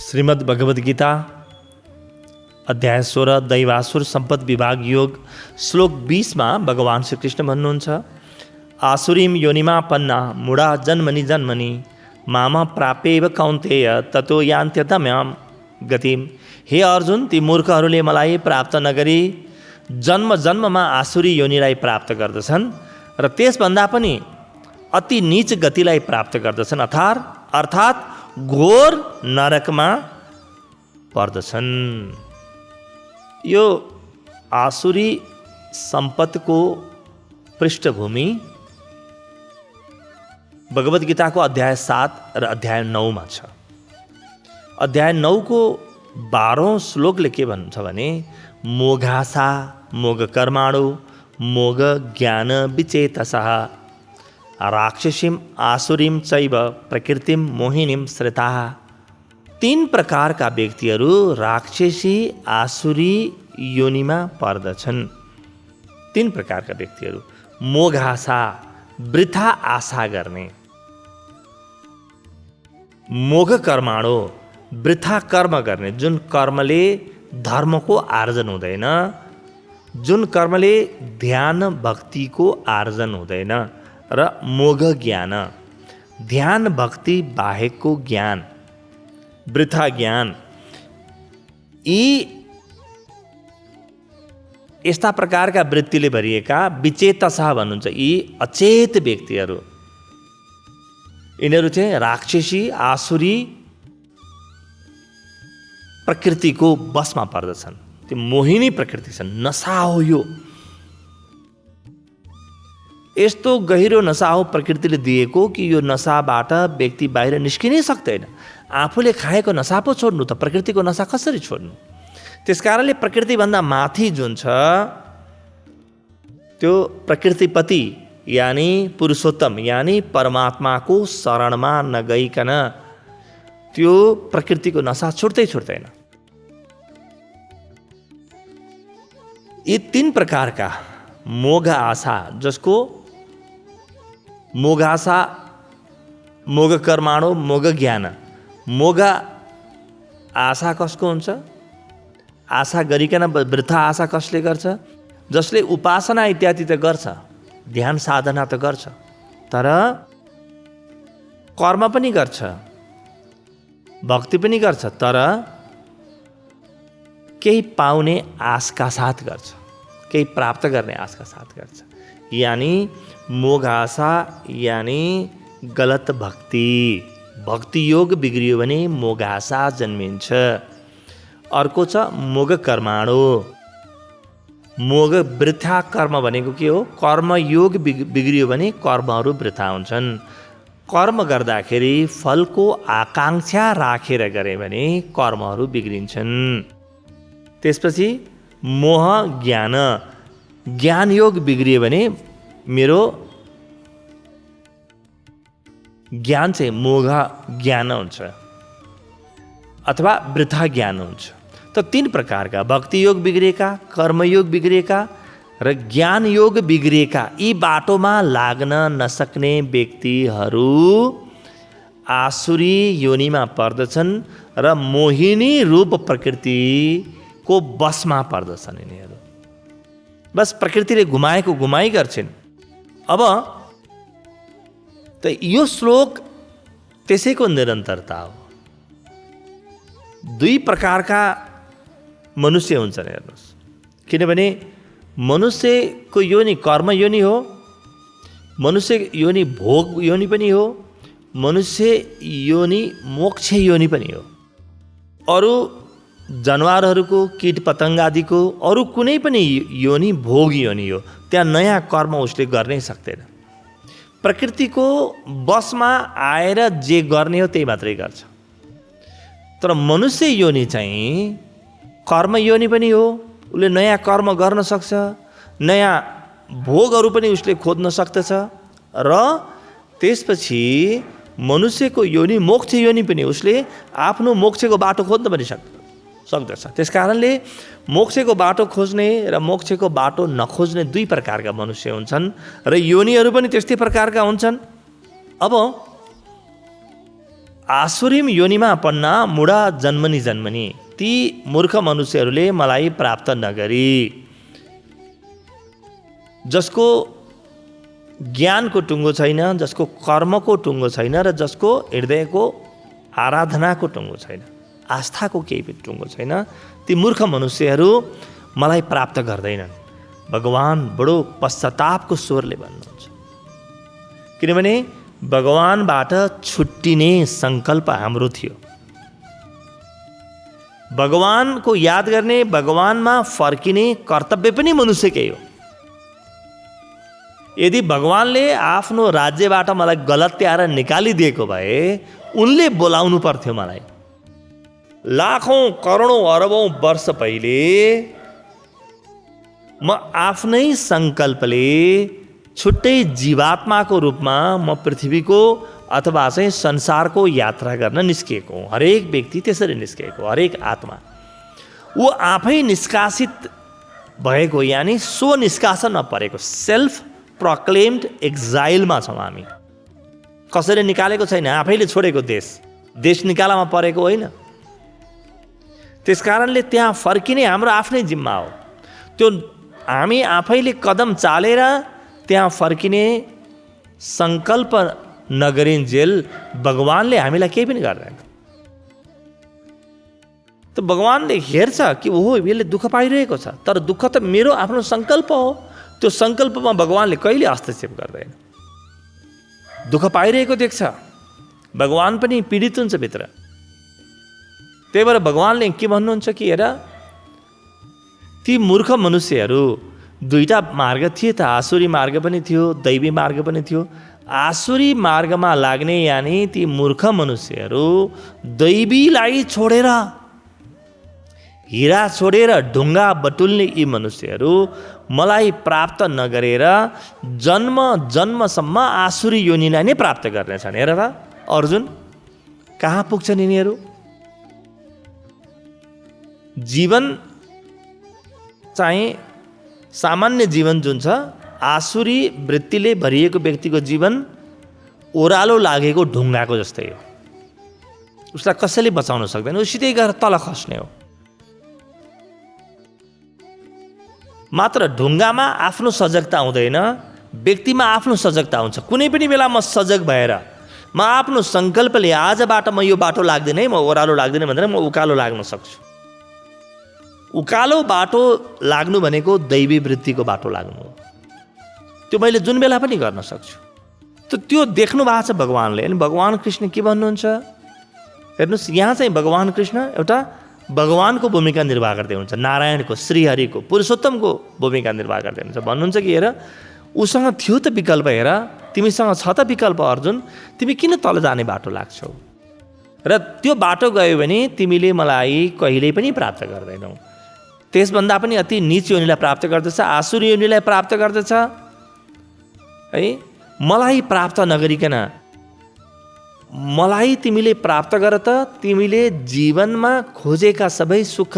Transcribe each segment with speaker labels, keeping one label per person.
Speaker 1: श्रीमद् भगवद गीता अध्याय 16 दैवासुर सम्पद विभाग योग श्लोक 20 में भगवान श्री कृष्ण भन्नुहुन्छ आसुरीम योनिमा पन्ना मुडा जन्मनि जन्मनि मामा प्रापेव कौन्तेय ततो यान्त्यतम्याम गतिम। हे अर्जुन, ती मूर्खहरूले मलाई प्राप्त नगरी जन्म जन्ममा आसुरी योनिलाई प्राप्त गर्दछन् र त्यसभन्दा पनि अति नीच गतिलाई प्राप्त गर्दछन् अर्थात् घोर नरकमा पर्दछन्। यो आसुरी सम्पत्तिको पृष्ठभूमि भगवद गीताको अध्याय 7 र अध्याय 9 मा छ। अध्याय 9 को 12औं श्लोकले के भन्छ भने मोघासा मोघ कर्माणो मोघ ज्ञान विचेतसः राक्षसीम आसुरीम चैव प्रकृतिम मोहिनीम श्रिताः। 3 प्रकारका व्यक्तिहरू राक्षसी आसुरी योनिमा पर्दछन्। 3 प्रकारका व्यक्तिहरू मोघासा वृथा आशा गर्ने, मोघ कर्माणो वृथा कर्म गर्ने, जुन कर्मले धर्मको आर्जन हुँदैन, जुन कर्मले ध्यान भक्तिको आर्जन हुँदैन, र मोघ ज्ञान ध्यान भक्ति बाहेकको ज्ञान वृथा ज्ञान। यी यस्ता प्रकारका वृत्तिले भरिएका विचेतसा भन्नुहुन्छ। यी अचेत व्यक्तिहरू, यिनीहरू चाहिँ राक्षसी आसुरी प्रकृतिको बसमा पर्दछन्। त्यो मोहिनी प्रकृति छन्, नशा हो यो। यस्तो गहिरो नशा हो प्रकृतिले दिएको कि यो नशाबाट व्यक्ति बाहिर निस्किनै सक्दैन। आफूले खाएको नशा पो छोड्नु त प्रकृतिको नशा कसरी छोड्नु? त्यसकारणले प्रकृतिभन्दा माथि जुन छ त्यो प्रकृतिपति यानी पुरुषोत्तम यानी परमात्माको शरणमा नगइकन त्यो प्रकृतिको नशा छुट्दैन। यी 3 प्रकारका मोघ आशा, जसको मोघ आशा मोघ कर्माणो मोघ ज्ञान। मोघ आशा कसको हुन्छ? आशा गरिकन वृथा आशा कसले गर्छ? जसले उपासना इत्यादि त गर्छ, ध्यान साधना त गर्छ, तर कर्म पनि गर्छ, भक्ति पनि गर्छ, तर केही पाउने आशका साथ गर्छ, केही प्राप्त गर्ने आशका साथ गर्छ। यानी मोघ आशा यानी गलत भक्ति। भक्ति योग बिग्रियो भने मोघ आशा जन्मिन्छ। अर्को छ मोघ कर्माणो। मोघ वृथा कर्म भनेको के हो? कर्म योग बिग्रियो भने कर्महरू वृथा हुन्छन्। कर्म गर्दाखेरि फलको आकांक्षा राखेर गरे भने कर्महरू बिग्रिन्छन्। त्यसपछि मोह ज्ञान। ज्ञान योग बिग्रियो भने मेरो ज्ञान चाहिँ मोघ ज्ञान हुन्छ अथवा वृथा ज्ञान हुन्छ। त 3 प्रकारका भक्ति योग बिग्रिएका, कर्मयोग बिग्रिएका र ज्ञान योग बिग्रिएका यी बाटोमा लाग्न नसक्ने व्यक्तिहरू आसुरी योनिमा पर्दछन् र मोहिनी रूप प्रकृतिको बसमा पर्दछन्। यिनीहरू बस प्रकृतिले घुमाएको घुमाइ गर्छन्। अब त यो श्लोक त्यसैको निरन्तरता हो। 2 प्रकारका मनुष्य हुन्छन् हेर्नुहोस्। किनभने मनुष्यको योनि कर्म योनि हो, मनुष्य योनि भोग योनि पनि हो, मनुष्य योनि मोक्ष योनि पनि हो। अरू जनावरहरूको कीट पतंग आदिको अरू कुनै पनि योनि भोग योनि हो। त्यहाँ नयाँ कर्म उसले गर्नै सक्दैन। प्रकृतिको बसमा आएर जे गर्ने हो त्यही मात्रै गर्छ। तर मनुष्य योनि चाहिँ कर्म योनि पनि हो। उसले नयाँ कर्म गर्न सक्छ, नयाँ भोगहरू पनि उसले खोज्न सक्दछ र त्यसपछि मनुष्यको योनि मोक्ष योनि पनि उसले आफ्नो मोक्षको बाटो खोज्न पनि सक्दछ। त्यसकारणले मोक्षको बाटो खोज्ने र मोक्षको बाटो नखोज्ने 2 प्रकारका मनुष्य हुन्छन् र योनिहरू पनि त्यस्तै प्रकारका हुन्छन्। अब आसुरीम योनिमा पन्ना मुडा जन्मनी जन्मनी, ती मूर्ख मनुष्यहरूले मलाई प्राप्त नगरी, जसको ज्ञानको टुङ्गो छैन, जसको कर्मको टुङ्गो छैन र जसको हृदयको आराधनाको टुङ्गो छैन, आस्थाको केही पनि टुङ्गो छैन, ती मूर्ख मनुष्यहरू मलाई प्राप्त गर्दैनन्। भगवान बडो पश्चातापको स्वरले भन्नुहुन्छ, किनभने भगवानबाट छुट्टिने सङ्कल्प हाम्रो थियो। भगवानको याद गर्ने, भगवानमा फर्किने कर्तव्य पनि मनुष्यकै हो। यदि भगवानले आफ्नो राज्यबाट मलाई गलत्याएर निकालिदिएको भए उनले बोलाउनु पर्थ्यो मलाई। लाखौं करोडौं अरबौं वर्ष पहिले म आफ्नै सङ्कल्पले छुट्टै जीवात्माको रूपमा म पृथ्वीको अथवा चाहिँ संसारको यात्रा गर्न निस्किएको हुँ। हरेक व्यक्ति त्यसरी निस्किएको, हरेक आत्मा ऊ आफै निष्कासित भएको, यानि स्व निष्कासनमा परेको, सेल्फ प्रोक्लेम्ड एक्जाइलमा छौँ हामी। कसैले निकालेको छैन, आफैले छोडेको देश निकालामा परेको होइन। त्यस कारणले त्यहाँ फर्किने हाम्रो आफ्नै जिम्मा हो। त्यो हामी आफैले कदम चालेर त्यहाँ फर्किने सङ्कल्प नगरिन्जेल भगवानले हामीलाई केही पनि गर्दैन। त भगवानले हेर्छ कि ओहो यसले दुःख पाइरहेको छ, तर दुःख त मेरो आफ्नो सङ्कल्प हो। त्यो सङ्कल्पमा भगवानले कहिले हस्तक्षेप गर्दैन। दुःख पाइरहेको देख्छ, भगवान पनि पीडित हुन्छ भित्र। त्यही भएर भगवानले के भन्नुहुन्छ कि हेर, ती मूर्ख मनुष्यहरू दुईटा मार्ग थिए त, आसुरी मार्ग पनि थियो, दैवी मार्ग पनि थियो। आसुरी मार्गमा लाग्ने यानि ती मूर्ख मनुष्यहरू दैवीलाई छोडेर, हिरा छोडेर ढुङ्गा बटुल्ने यी मनुष्यहरू मलाई प्राप्त नगरेर जन्म जन्मसम्म आसुरी योनिलाई नै प्राप्त गर्नेछन्। हेर त अर्जुन, कहाँ पुग्छन् यिनीहरू? जीवन चाहिँ सामान्य जीवन जुन छ, आसुरी वृत्तिले भरिएको व्यक्तिको जीवन ओह्रालो लागेको ढुङ्गाको जस्तै हो। उसलाई कसैले बचाउन सक्दैन, ऊ सिधै गएर तल खस्ने हो। मात्र ढुङ्गामा आफ्नो सजगता हुँदैन, व्यक्तिमा आफ्नो सजगता हुन्छ। कुनै पनि बेला म सजग भएर म आफ्नो सङ्कल्पले आजबाट म यो बाटो लाग्दैन है, म ओह्रालो लाग्दैन भनेर म उकालो लाग्न सक्छु। उकालो बाटो लाग्नु भनेको दैवी वृत्तिको बाटो लाग्नु हो। त्यो मैले जुन बेला पनि गर्न सक्छु। त्यो देख्नु भएको छ भगवानले। अनि भगवान कृष्ण के भन्नुहुन्छ हेर्नुहोस्, यहाँ चाहिँ भगवान कृष्ण एउटा भगवानको भूमिका निर्वाह गर्दै हुन्छ, नारायणको, श्रीहरिको, पुरुषोत्तमको भूमिका निर्वाह गर्दै हुन्छ। भन्नुहुन्छ कि हेर, उसँग थियो त विकल्प, हेर तिमीसँग छ त विकल्प अर्जुन, तिमी किन तल जाने बाटो लाग्छौ? र त्यो बाटो गयो भने तिमीले मलाई कहिल्यै पनि प्राप्त गर्दैनौ। त्यसभन्दा पनि अति नीच योनिलाई प्राप्त गर्दछ, आसुरी योनिलाई प्राप्त गर्दछ है। मलाई प्राप्त नगरिकन मलाई तिमीले प्राप्त गर त तिमीले जीवनमा खोजेका सबै सुख,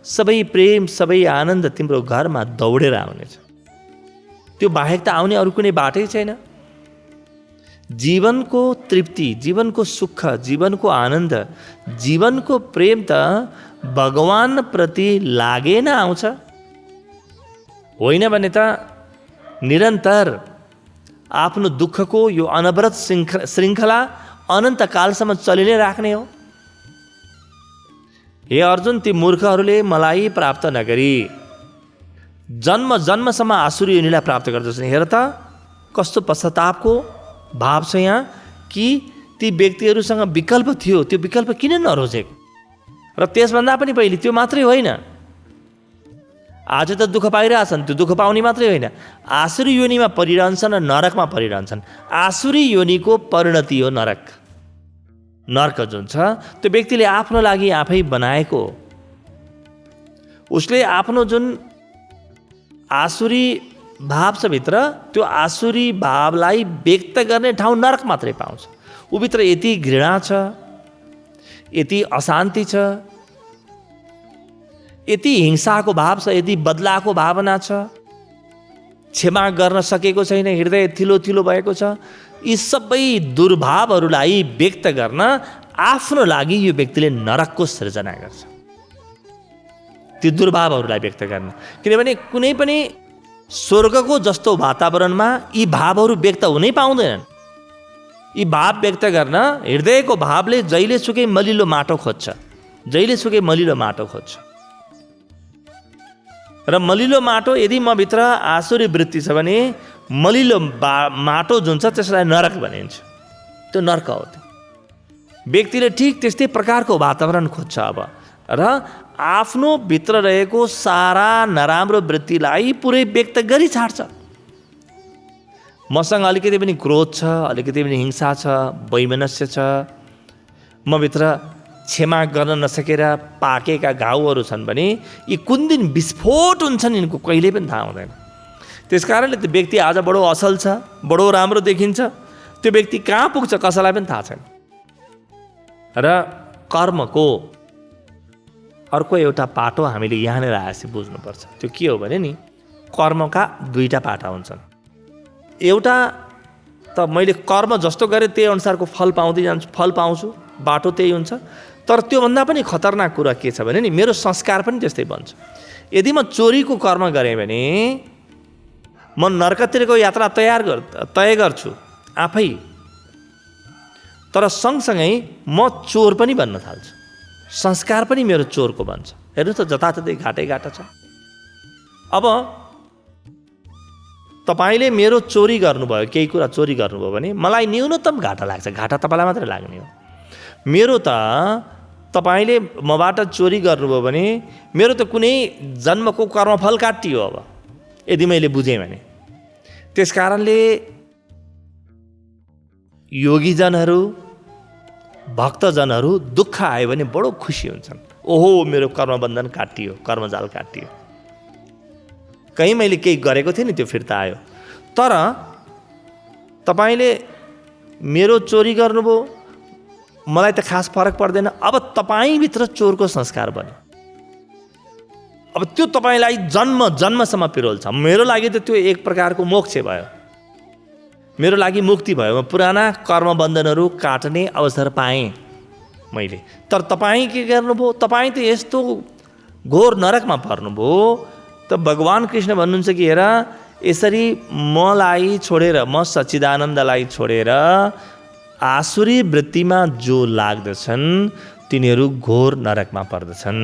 Speaker 1: सबै प्रेम, सबै आनन्द तिम्रो घरमा दौडेर आउनेछ। त्यो बाहेक त आउने अरू कुनै बाटै छैन। जीवनको तृप्ति, जीवनको सुख, जीवनको आनन्द, जीवनको प्रेम त भगवान प्रति लागेन आउँछ। होइन भने त निरन्तर आफ्नो दुःखको यो अनवरत श्रृङ्खला अनन्तकालसम्म चलि नै राख्ने हो। हे अर्जुन, ती मूर्खहरूले मलाई प्राप्त नगरी जन्म जन्मसम्म आसुरी योनिलाई प्राप्त गर्दछन्। हेर त कस्तो पश्चातापको भाव छ यहाँ कि ती व्यक्तिहरूसँग विकल्प थियो, त्यो विकल्प किन नरोजेको? र त्यसभन्दा पनि पहिले त्यो मात्रै होइन, आज त दुःख पाइरहेछन्, त्यो दुःख पाउने मात्रै होइन, आसुरी योनिमा परिरहन्छन् र नरकमा परिरहन्छन्। आसुरी योनिको परिणति हो नरक। नरक जुन छ त्यो व्यक्तिले आफ्नो लागि आफै बनाएको हो। उसले आफ्नो जुन आसुरी भाव छ भित्र, त्यो आसुरी भावलाई व्यक्त गर्ने ठाउँ नरक मात्रै पाउँछ। ऊभित्र यति घृणा छ, यति अशान्ति छ, यति हिंसाको भाव छ, यति बदलाको भावना छ, क्षमा गर्न सकेको छैन, हृदय थिलो थिलो भएको छ, यी सबै दुर्भावहरूलाई व्यक्त गर्न आफ्नो लागि यो व्यक्तिले नरकको सृजना गर्छ। ती दुर्भावहरूलाई व्यक्त गर्न, किनभने कुनै पनि स्वर्गको जस्तो वातावरणमा यी भावहरू व्यक्त हुनै पाउँदैनन्। यी भाव व्यक्त गर्न हृदयको भावले जहिलेसुकै मलिलो माटो खोज्छ, जहिलेसुकै मलिलो माटो खोज्छ। र मलिलो माटो यदि म भित्र आसुरी वृत्ति छ भने मलिलो माटो जुन छ त्यसलाई नरक भनिन्छ। त्यो नरक हो। त्यो व्यक्तिले ठिक त्यस्तै प्रकारको वातावरण खोज्छ अब, र आफ्नो भित्र रहेको सारा नराम्रो वृत्तिलाई पुरै व्यक्त गरी छाड्छ। मसँग अलिकति पनि क्रोध छ, अलिकति पनि हिंसा छ, वैमनस्य छ, म भित्र क्षमा गर्न नसकेर पाकेका घाउहरू छन् भने यी कुन दिन विस्फोट हुन्छन् यिनको कहिले पनि थाहा हुँदैन। त्यसकारणले त्यो व्यक्ति आज बडो असल छ, बडो राम्रो देखिन्छ, त्यो व्यक्ति कहाँ पुग्छ कसैलाई पनि थाहा छैन। र कर्मको अर्को एउटा पाटो हामीले यहाँनिर आएपछि बुझ्नुपर्छ। त्यो के हो भने नि, कर्मका दुईटा पाटा हुन्छन्। एउटा त मैले कर्म जस्तो गरेँ त्यही अनुसारको फल पाउँदै जान्छु, फल पाउँछु, बाटो त्यही हुन्छ। तर त्योभन्दा पनि खतरनाक कुरा के छ भने नि, मेरो संस्कार पनि त्यस्तै बन्छ। यदि म चोरीको कर्म गरेँ भने म नरकतिरको यात्रा तय गर्छु आफै, तर सँगसँगै म चोर पनि बन्न थाल्छु। संस्कार पनि मेरो चोरको बन्छ। हेर्नुहोस् त, जताततै घाटै घाटा छ। अब तपाईँले मेरो चोरी गर्नुभयो, केही कुरा चोरी गर्नुभयो भने मलाई न्यूनतम घाटा लाग्छ। घाटा तपाईँलाई मात्रै लाग्ने हो। मेरो त तपाईँले मबाट चोरी गर्नुभयो भने मेरो त कुनै जन्मको कर्मफल काटियो अब, यदि मैले बुझेँ भने। त्यस कारणले योगीजनहरू, भक्तजनहरू दुःख आयो भने बडो खुसी हुन्छन्। ओहो, मेरो कर्मबन्धन काटियो, कर्मजाल काटियो, कहीँ मैले केही गरेको थिएँ नि त्यो फिर्ता आयो। तर तपाईँले मेरो चोरी गर्नुभयो, मलाई त खास फरक पर्दैन। अब तपाईँभित्र चोरको संस्कार बन्यो। अब त्यो तपाईँलाई जन्म जन्मसम्म पिरोल्छ। मेरो लागि त त्यो एक प्रकारको मोक्ष भयो, मेरो लागि मुक्ति भयो। म पुराना कर्मबन्धनहरू काट्ने अवसर पाएँ मैले। तर तपाईँ के गर्नुभयो? तपाईँ त यस्तो घोर नरकमा पर्नुभयो। त भगवान् कृष्ण भन्नुहुन्छ कि हेर, यसरी मलाई छोडेर, म सच्चिदानन्दलाई छोडेर आसुरी वृत्तिमा जो लाग्दछन् तिनीहरू घोर नरकमा पर्दछन्।